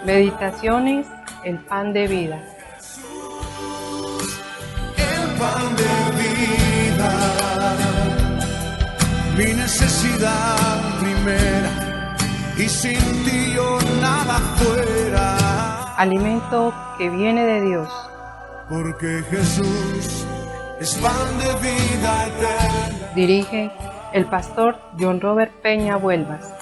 Meditaciones, el pan de vida. El pan de vida, mi necesidad primera, y sin ti yo nada fuera. Alimento que viene de Dios. Porque Jesús es pan de vida eterna. Dirige el pastor John Robert Peña Vuelvas.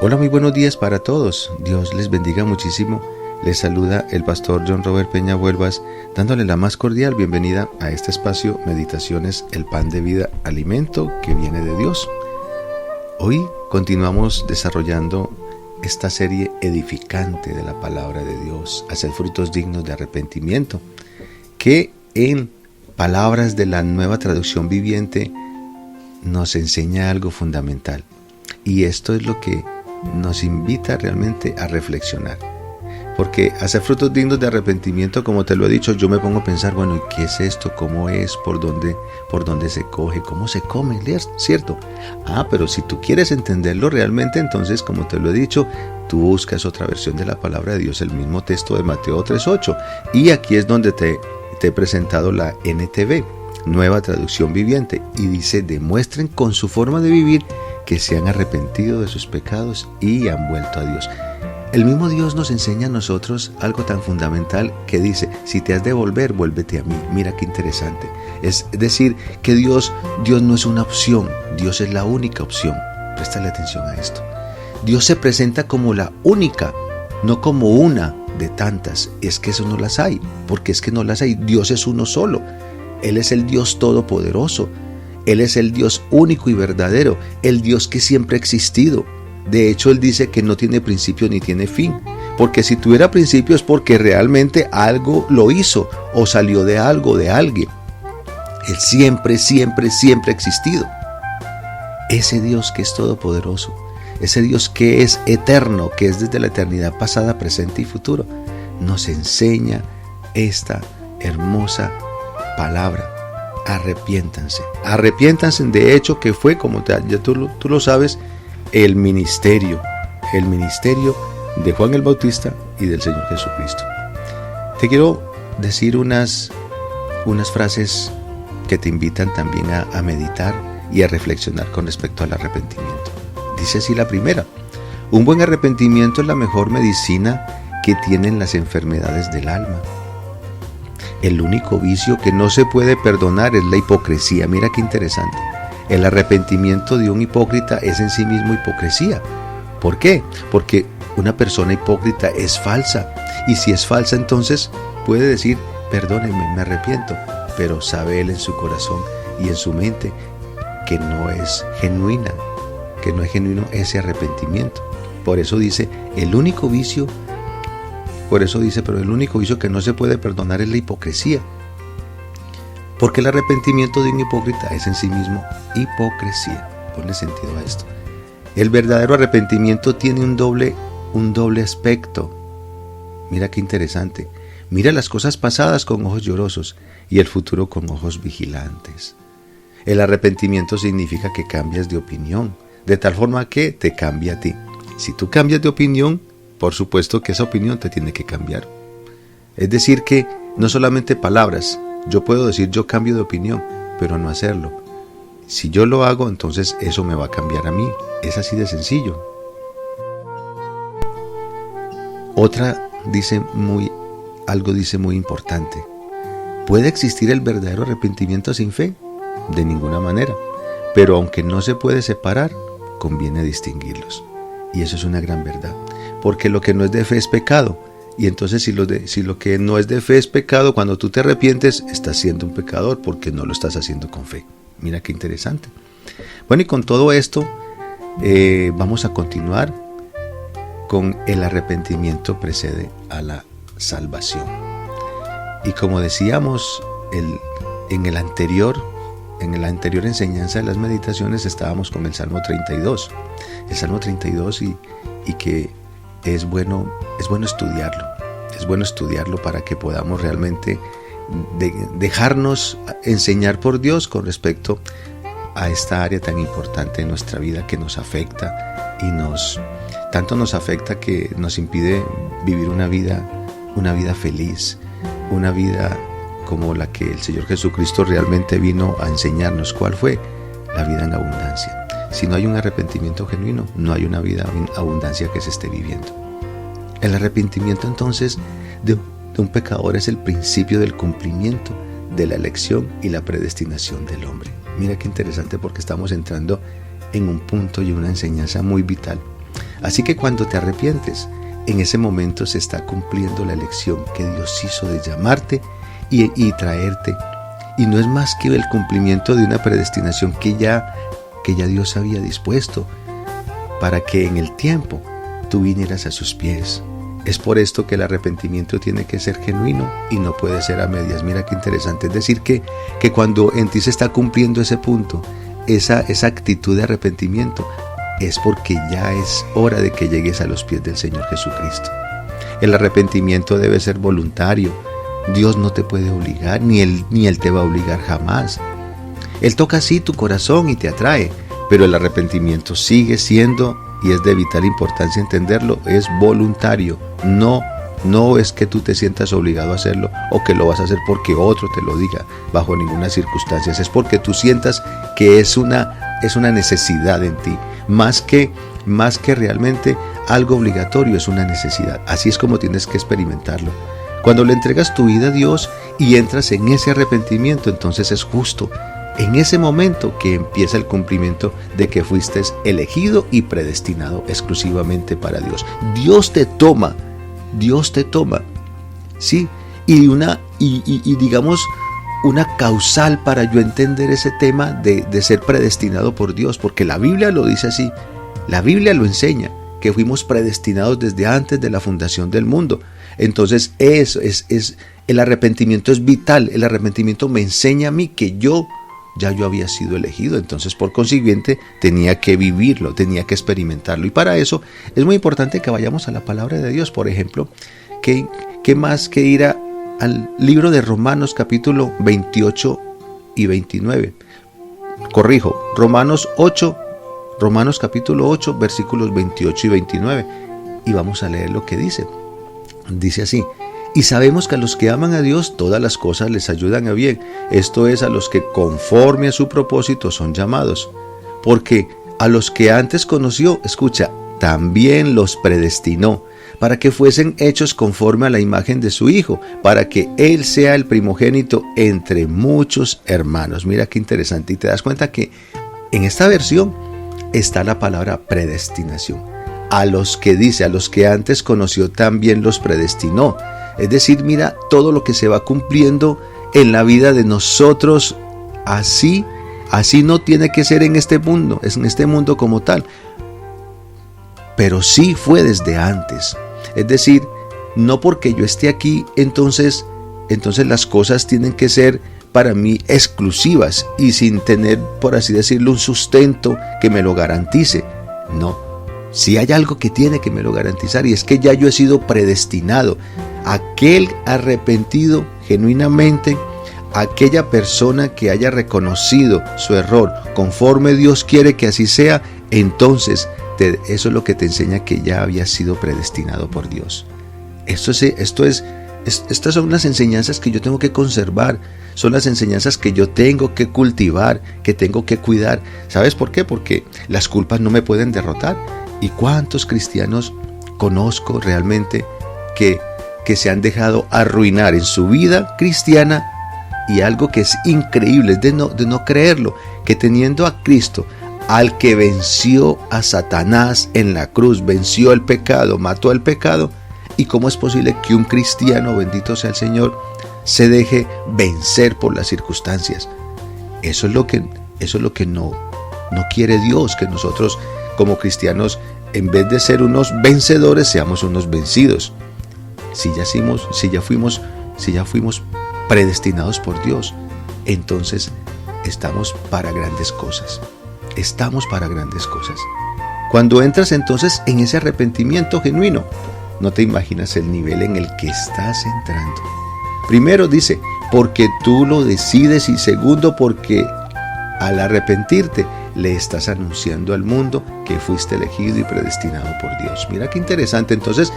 Hola, muy buenos días para todos. Dios les bendiga muchísimo. Les saluda el pastor John Robert Peña Vuelvas, dándole la más cordial bienvenida a este espacio Meditaciones, el pan de vida, alimento que viene de Dios. Hoy continuamos desarrollando esta serie edificante de la palabra de Dios, hacer frutos dignos de arrepentimiento, que en palabras de la Nueva Traducción Viviente nos enseña algo fundamental. Y esto es lo que nos invita realmente a reflexionar. Porque hacer frutos dignos de arrepentimiento, como te lo he dicho, yo me pongo a pensar, bueno, ¿y qué es esto? ¿Cómo es? ¿Por dónde se coge? ¿Cómo se come? ¿Cierto? Pero si tú quieres entenderlo realmente, entonces, como te lo he dicho, tú buscas otra versión de la palabra de Dios, el mismo texto de Mateo 3:8. Y aquí es donde te he presentado la NTV, Nueva Traducción Viviente, y dice: demuestren con su forma de vivir que se han arrepentido de sus pecados y han vuelto a Dios. El mismo Dios nos enseña a nosotros algo tan fundamental que dice: si te has de volver, vuélvete a mí. Mira qué interesante. Es decir, que Dios no es una opción, Dios es la única opción. Préstale atención a esto. Dios se presenta como la única, no como una de tantas. Es que eso no las hay, porque es que no las hay. Dios es uno solo. Él es el Dios todopoderoso. Él es el Dios único y verdadero, el Dios que siempre ha existido. De hecho, Él dice que no tiene principio ni tiene fin, porque si tuviera principio es porque realmente algo lo hizo o salió de algo, de alguien. Él siempre ha existido. Ese Dios que es todopoderoso, ese Dios que es eterno, que es desde la eternidad pasada, presente y futuro, nos enseña esta hermosa palabra. Arrepiéntanse, de hecho, que fue, como ya tú lo sabes, el ministerio de Juan el Bautista y del Señor Jesucristo. Te quiero decir unas frases que te invitan también a meditar y a reflexionar con respecto al arrepentimiento. Dice así la primera: un buen arrepentimiento es la mejor medicina que tienen las enfermedades del alma. El único vicio que no se puede perdonar es la hipocresía. Mira qué interesante. El arrepentimiento de un hipócrita es en sí mismo hipocresía. ¿Por qué? Porque una persona hipócrita es falsa. Y si es falsa, entonces puede decir: perdónenme, me arrepiento. Pero sabe él en su corazón y en su mente que no es genuino ese arrepentimiento. Por eso dice, el único vicio que no se puede perdonar es la hipocresía. Porque el arrepentimiento de un hipócrita es en sí mismo hipocresía. Ponle sentido a esto. El verdadero arrepentimiento tiene un doble aspecto. Mira qué interesante. Mira las cosas pasadas con ojos llorosos y el futuro con ojos vigilantes. El arrepentimiento significa que cambias de opinión, de tal forma que te cambia a ti. Si tú cambias de opinión, por supuesto que esa opinión te tiene que cambiar. Es decir que no solamente palabras. Yo puedo decir yo cambio de opinión, pero no hacerlo. Si yo lo hago, entonces eso me va a cambiar a mí. Es así de sencillo. Otra dice muy importante. ¿Puede existir el verdadero arrepentimiento sin fe? De ninguna manera. Pero aunque no se puede separar, conviene distinguirlos. Y eso es una gran verdad. Porque lo que no es de fe es pecado. Y entonces si lo que no es de fe es pecado, cuando tú te arrepientes, estás siendo un pecador porque no lo estás haciendo con fe. Mira qué interesante. Bueno, y con todo esto vamos a continuar con el arrepentimiento precede a la salvación. Y como decíamos en la anterior enseñanza de las meditaciones estábamos con el Salmo 32. El Salmo 32 y que es bueno estudiarlo. Es bueno estudiarlo para que podamos realmente dejarnos enseñar por Dios con respecto a esta área tan importante de nuestra vida que nos afecta y tanto nos afecta que nos impide vivir una vida feliz, una vida como la que el Señor Jesucristo realmente vino a enseñarnos. ¿Cuál fue? La vida en abundancia. Si no hay un arrepentimiento genuino, no hay una vida en abundancia que se esté viviendo. El arrepentimiento entonces de un pecador es el principio del cumplimiento de la elección y la predestinación del hombre. Mira qué interesante, porque estamos entrando en un punto y una enseñanza muy vital. Así que cuando te arrepientes, en ese momento se está cumpliendo la elección que Dios hizo de llamarte y traerte. Y no es más que el cumplimiento de una predestinación que ya Dios había dispuesto para que en el tiempo tú vinieras a sus pies. Es por esto que el arrepentimiento tiene que ser genuino y no puede ser a medias. Mira qué interesante. Es decir, que cuando en ti se está cumpliendo ese punto, esa actitud de arrepentimiento, es porque ya es hora de que llegues a los pies del Señor Jesucristo. El arrepentimiento debe ser voluntario. Dios no te puede obligar, ni Él te va a obligar jamás. Él toca así tu corazón y te atrae, pero el arrepentimiento sigue siendo, y es de vital importancia entenderlo, es voluntario. No es que tú te sientas obligado a hacerlo o que lo vas a hacer porque otro te lo diga, bajo ninguna circunstancia. Es porque tú sientas que es una necesidad en ti, más que realmente algo obligatorio, es una necesidad. Así es como tienes que experimentarlo. Cuando le entregas tu vida a Dios y entras en ese arrepentimiento, entonces es justo en ese momento que empieza el cumplimiento de que fuiste elegido y predestinado exclusivamente para Dios. Dios te toma, ¿sí? Y digamos una causal para yo entender ese tema de ser predestinado por Dios, porque la Biblia lo dice así, la Biblia lo enseña, que fuimos predestinados desde antes de la fundación del mundo. Entonces eso es el arrepentimiento es vital. El arrepentimiento me enseña a mí que yo había sido elegido, entonces por consiguiente tenía que vivirlo, tenía que experimentarlo, y para eso es muy importante que vayamos a la palabra de Dios. Por ejemplo, ¿qué más que ir al libro de Romanos capítulo 28 y 29? Corrijo, Romanos capítulo 8 versículos 28 y 29, y vamos a leer lo que dice. Dice así: y sabemos que a los que aman a Dios todas las cosas les ayudan a bien, esto es, a los que conforme a su propósito son llamados. Porque a los que antes conoció, escucha, también los predestinó, para que fuesen hechos conforme a la imagen de su Hijo, para que Él sea el primogénito entre muchos hermanos. Mira qué interesante, y te das cuenta que en esta versión está la palabra predestinación. A los que antes conoció también los predestinó. Es decir, mira todo lo que se va cumpliendo en la vida de nosotros. Así no tiene que ser en este mundo como tal, pero sí fue desde antes. Es decir, no porque yo esté aquí, entonces las cosas tienen que ser para mí exclusivas y sin tener, por así decirlo, un sustento que me lo garantice. No, si hay algo que tiene que me lo garantizar, y es que ya yo he sido predestinado. Aquel arrepentido genuinamente, aquella persona que haya reconocido su error conforme Dios quiere que así sea, entonces eso es lo que te enseña que ya había sido predestinado por Dios. Estas son las enseñanzas que yo tengo que conservar, son las enseñanzas que yo tengo que cultivar, que tengo que cuidar. ¿Sabes por qué? Porque las culpas no me pueden derrotar. ¿Y cuántos cristianos conozco realmente que se han dejado arruinar en su vida cristiana? Y algo que es increíble, es de no creerlo, que teniendo a Cristo, al que venció a Satanás en la cruz, venció el pecado, mató el pecado, ¿y cómo es posible que un cristiano, bendito sea el Señor, se deje vencer por las circunstancias? Eso es lo que no quiere Dios, que nosotros como cristianos, en vez de ser unos vencedores, seamos unos vencidos. Si ya fuimos predestinados por Dios, entonces estamos para grandes cosas. Estamos para grandes cosas. Cuando entras entonces en ese arrepentimiento genuino, no te imaginas el nivel en el que estás entrando. Primero dice, porque tú lo decides, y segundo, porque al arrepentirte le estás anunciando al mundo que fuiste elegido y predestinado por Dios. Mira qué interesante. Entonces,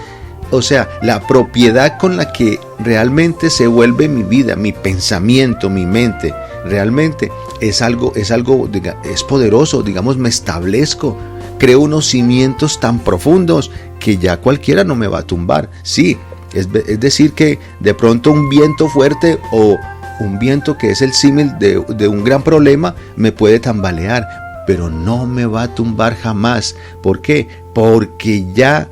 o sea, la propiedad con la que realmente se vuelve mi vida, mi pensamiento, mi mente, realmente es algo, es poderoso. Digamos, me establezco, creo unos cimientos tan profundos que ya cualquiera no me va a tumbar. Sí, es decir que de pronto un viento fuerte o un viento que es el símil de un gran problema me puede tambalear, pero no me va a tumbar jamás. ¿Por qué? Porque ya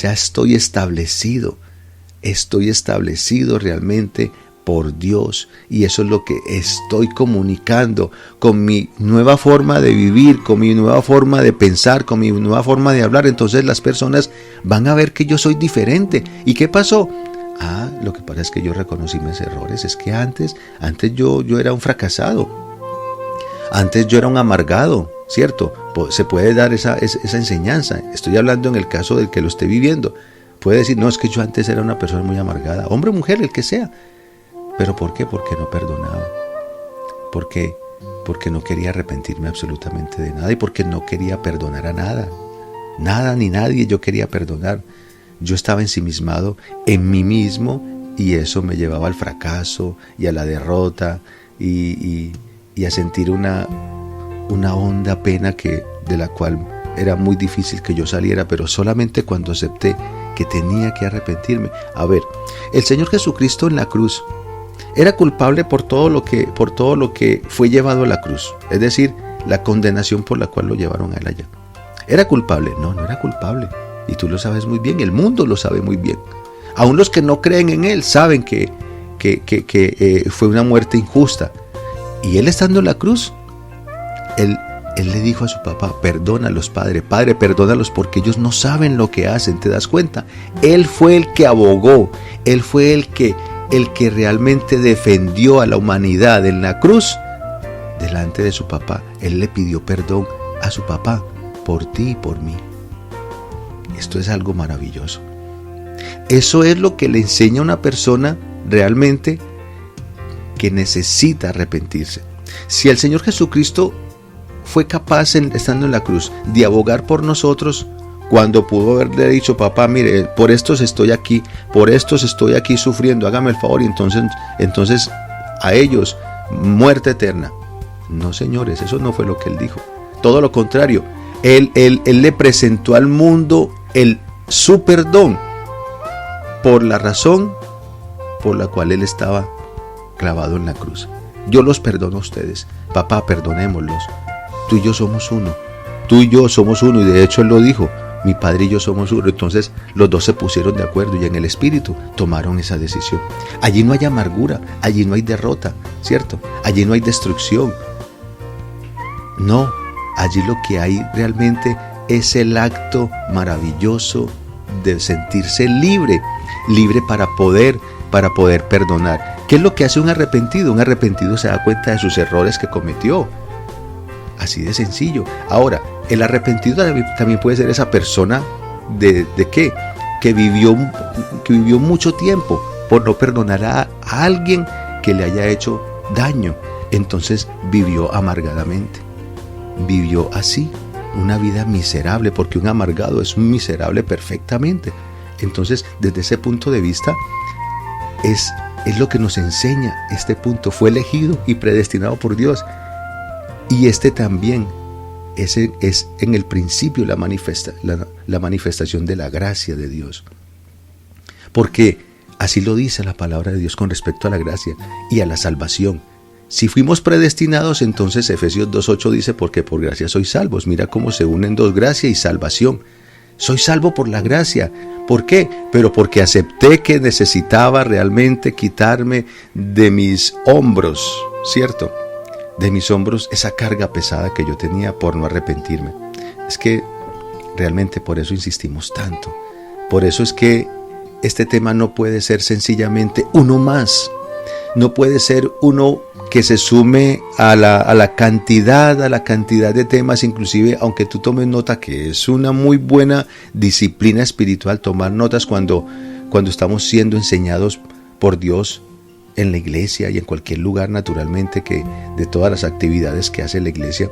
estoy establecido. Estoy establecido realmente por Dios, y eso es lo que estoy comunicando con mi nueva forma de vivir, con mi nueva forma de pensar, con mi nueva forma de hablar. Entonces las personas van a ver que yo soy diferente. ¿Y qué pasó? Lo que pasa es que yo reconocí mis errores. Es que antes yo era un fracasado. Antes yo era un amargado, ¿cierto? Se puede dar esa enseñanza. Estoy hablando en el caso del que lo esté viviendo. Puede decir, no, es que yo antes era una persona muy amargada. Hombre o mujer, el que sea. ¿Pero por qué? Porque no perdonaba. ¿Por qué? Porque no quería arrepentirme absolutamente de nada, y porque no quería perdonar a nada. Nada ni nadie yo quería perdonar. Yo estaba ensimismado en mí mismo, y eso me llevaba al fracaso y a la derrota y a sentir una honda pena de la cual era muy difícil que yo saliera, pero solamente cuando acepté que tenía que arrepentirme. A ver, el Señor Jesucristo en la cruz era culpable por todo lo que fue llevado a la cruz, es decir, la condenación por la cual lo llevaron a él allá. ¿Era culpable? No, no era culpable. Y tú lo sabes muy bien, el mundo lo sabe muy bien. Aún los que no creen en él saben que fue una muerte injusta. Y él, estando en la cruz, él le dijo a su papá, perdónalos, Padre, perdónalos, porque ellos no saben lo que hacen. ¿Te das cuenta? Él fue el que abogó, él fue el que realmente defendió a la humanidad en la cruz delante de su papá. Él le pidió perdón a su papá por ti y por mí. Esto es algo maravilloso. Eso es lo que le enseña a una persona realmente que necesita arrepentirse. Si el Señor Jesucristo fue capaz, estando en la cruz, de abogar por nosotros, cuando pudo haberle dicho, papá, mire, por estos estoy aquí sufriendo, hágame el favor, y entonces a ellos muerte eterna. No, señores, eso no fue lo que él dijo. Todo lo contrario, él le presentó al mundo su perdón por la razón por la cual él estaba clavado en la cruz. Yo los perdono a ustedes, papá, perdonémoslos. Tú y yo somos uno. Y de hecho él lo dijo, mi padre y yo somos uno. Entonces los dos se pusieron de acuerdo y en el espíritu tomaron esa decisión. Allí no hay amargura, allí no hay derrota, ¿cierto? Allí no hay destrucción. No, allí lo que hay realmente es el acto maravilloso de sentirse libre para poder perdonar. ¿Qué es lo que hace un arrepentido? Un arrepentido se da cuenta de sus errores que cometió. Así de sencillo. Ahora, el arrepentido también puede ser esa persona ¿de qué? Que vivió mucho tiempo por no perdonar a alguien que le haya hecho daño. Entonces vivió amargadamente. Vivió así, una vida miserable, porque un amargado es un miserable perfectamente. Entonces, desde ese punto de vista, es lo que nos enseña este punto. Fue elegido y predestinado por Dios. Y este también es en el principio la manifestación de la gracia de Dios. Porque así lo dice la palabra de Dios con respecto a la gracia y a la salvación. Si fuimos predestinados, entonces Efesios 2:8 dice, porque por gracia sois salvos. Mira cómo se unen dos, gracia y salvación. Soy salvo por la gracia. ¿Por qué? Pero porque acepté que necesitaba realmente quitarme de mis hombros, ¿cierto? De mis hombros esa carga pesada que yo tenía por no arrepentirme. Es que realmente por eso insistimos tanto. Por eso es que este tema no puede ser sencillamente uno más. no puede ser uno que se sume a la cantidad de temas, inclusive aunque tú tomes nota, que es una muy buena disciplina espiritual, tomar notas cuando estamos siendo enseñados por Dios en la iglesia y en cualquier lugar, naturalmente, que de todas las actividades que hace la iglesia.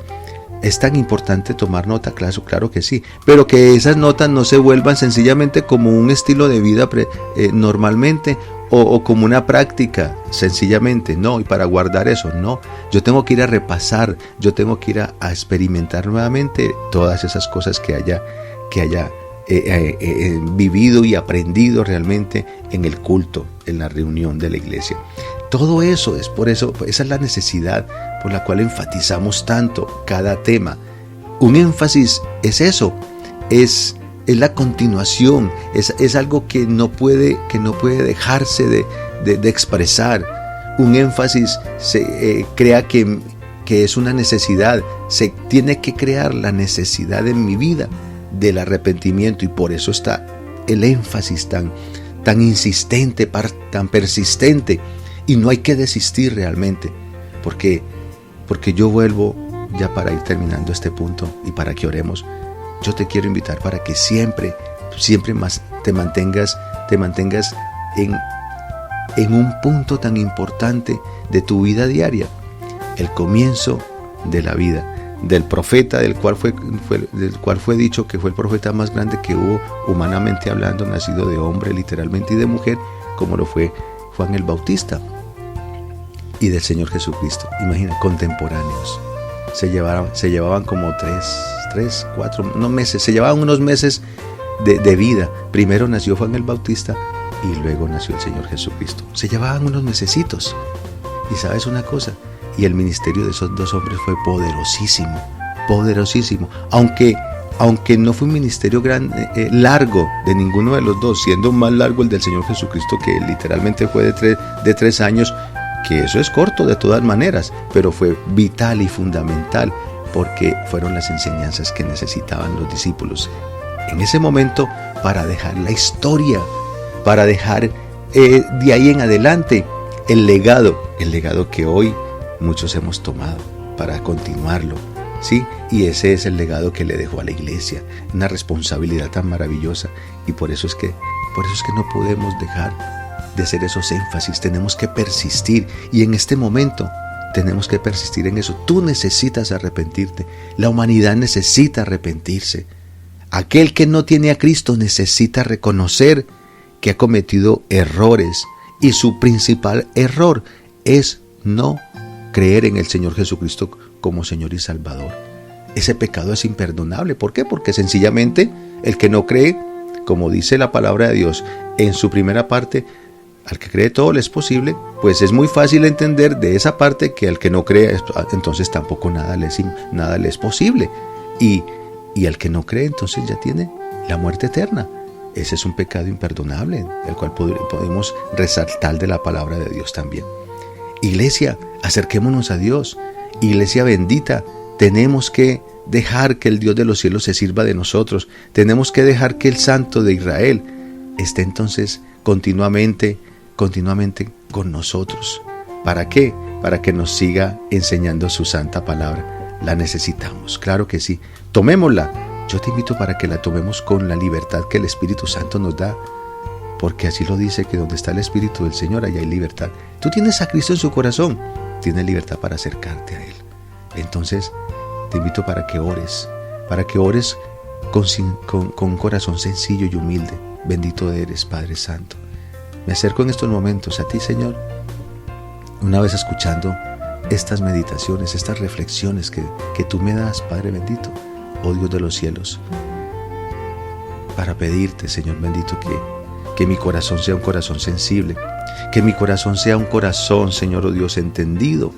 Es tan importante tomar nota, claro que sí, pero que esas notas no se vuelvan sencillamente como un estilo de vida normalmente, o como una práctica, sencillamente, no, y para guardar eso, no. Yo tengo que ir a repasar, yo tengo que ir a experimentar nuevamente todas esas cosas que haya vivido y aprendido realmente en el culto, en la reunión de la iglesia. Todo eso es por eso, esa es la necesidad por la cual enfatizamos tanto cada tema. Un énfasis es eso, es la continuación, es algo que no puede dejarse de expresar. Un énfasis se crea que es una necesidad, se tiene que crear la necesidad en mi vida del arrepentimiento, y por eso está el énfasis tan insistente, tan persistente, y no hay que desistir realmente, porque yo vuelvo ya para ir terminando este punto y para que oremos. Yo te quiero invitar para que siempre más te mantengas en un punto tan importante de tu vida diaria, el comienzo de la vida del profeta, del cual fue dicho que fue el profeta más grande que hubo humanamente hablando, nacido de hombre literalmente y de mujer, como lo fue Juan el Bautista, y del Señor Jesucristo. Imagina, contemporáneos. Se llevaban como 4 meses, se llevaban unos meses de vida. Primero nació Juan el Bautista y luego nació el Señor Jesucristo. Se llevaban unos mesecitos. Y sabes una cosa, y el ministerio de esos dos hombres fue poderosísimo, aunque no fue un ministerio largo de ninguno de los dos, siendo más largo el del Señor Jesucristo, que literalmente fue de 3 años, que eso es corto de todas maneras, pero fue vital y fundamental, porque fueron las enseñanzas que necesitaban los discípulos en ese momento para dejar la historia, para dejar de ahí en adelante el legado que hoy muchos hemos tomado para continuarlo, ¿sí? Y ese es el legado que le dejó a la iglesia, una responsabilidad tan maravillosa, y por eso es que no podemos dejar de hacer esos énfasis. Tenemos que persistir, y en este momento tenemos que persistir en eso. Tú necesitas arrepentirte, la humanidad necesita arrepentirse. Aquel que no tiene a Cristo necesita reconocer que ha cometido errores, y su principal error es no creer en el Señor Jesucristo como Señor y Salvador. Ese pecado es imperdonable. ¿Por qué? Porque sencillamente el que no cree, como dice la palabra de Dios en su primera parte, al que cree todo le es posible, pues es muy fácil entender de esa parte que al que no cree, entonces tampoco nada le es posible. Y al que no cree, entonces ya tiene la muerte eterna. Ese es un pecado imperdonable, el cual podemos resaltar de la palabra de Dios también. Iglesia, acerquémonos a Dios. Iglesia bendita, tenemos que dejar que el Dios de los cielos se sirva de nosotros. Tenemos que dejar que el Santo de Israel esté entonces continuamente con nosotros. ¿Para qué? Para que nos siga enseñando su santa palabra. La necesitamos, claro que sí. Tomémosla. Yo te invito para que la tomemos con la libertad que el Espíritu Santo nos da, porque así lo dice, que donde está el Espíritu del Señor, allá hay libertad. Tú tienes a Cristo en su corazón, tienes libertad para acercarte a Él. Entonces te invito para que ores con un corazón sencillo y humilde. Bendito eres, Padre Santo. Me acerco en estos momentos a ti, Señor, una vez escuchando estas meditaciones, estas reflexiones que tú me das, Padre bendito, oh Dios de los cielos, para pedirte, Señor bendito, que mi corazón sea un corazón sensible, que mi corazón sea un corazón, Señor, oh Dios, entendido,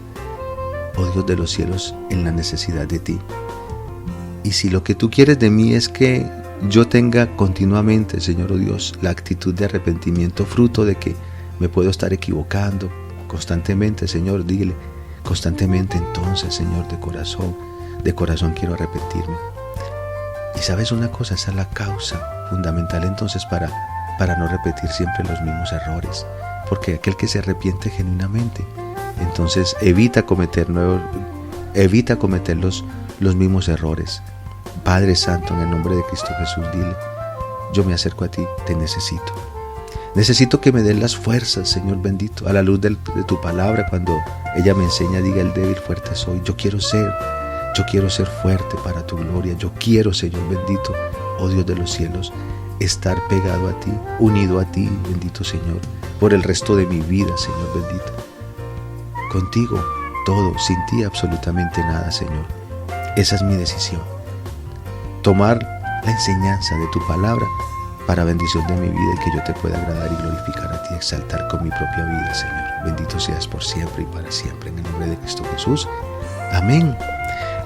oh Dios de los cielos, en la necesidad de ti. Y si lo que tú quieres de mí es que yo tenga continuamente, Señor, oh Dios, la actitud de arrepentimiento, fruto de que me puedo estar equivocando constantemente, Señor, dile, constantemente entonces, Señor, de corazón quiero arrepentirme. Y sabes una cosa, esa es la causa fundamental entonces para no repetir siempre los mismos errores. porque aquel que se arrepiente genuinamente, entonces evita cometer los mismos errores. Padre Santo, en el nombre de Cristo Jesús, dile: yo me acerco a ti, te necesito. Necesito que me den las fuerzas, Señor bendito, a la luz de tu palabra. Cuando ella me enseña, diga: el débil fuerte soy. Yo quiero ser fuerte para tu gloria. Yo quiero, Señor bendito, oh Dios de los cielos, estar pegado a ti, unido a ti, bendito Señor, por el resto de mi vida, Señor bendito. Contigo todo, sin ti absolutamente nada, Señor. Esa es mi decisión. Tomar la enseñanza de tu palabra para bendición de mi vida y que yo te pueda agradar y glorificar a ti, exaltar con mi propia vida, Señor. Bendito seas por siempre y para siempre, en el nombre de Cristo Jesús. Amén.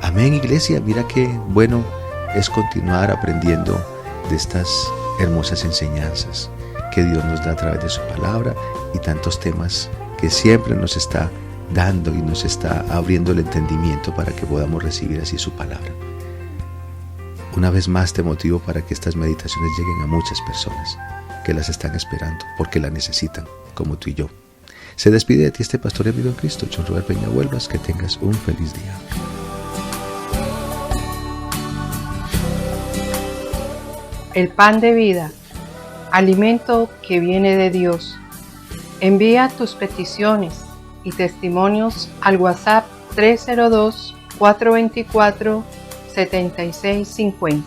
Amén, iglesia. Mira qué bueno es continuar aprendiendo de estas hermosas enseñanzas que Dios nos da a través de su palabra y tantos temas que siempre nos está dando y nos está abriendo el entendimiento para que podamos recibir así su palabra. Una vez más te motivo para que estas meditaciones lleguen a muchas personas que las están esperando porque la necesitan, como tú y yo. Se despide de ti este pastor y amigo en Cristo, John Robert Peña Huelvas. Que tengas un feliz día. El pan de vida, alimento que viene de Dios. Envía tus peticiones y testimonios al WhatsApp 302-424-7650.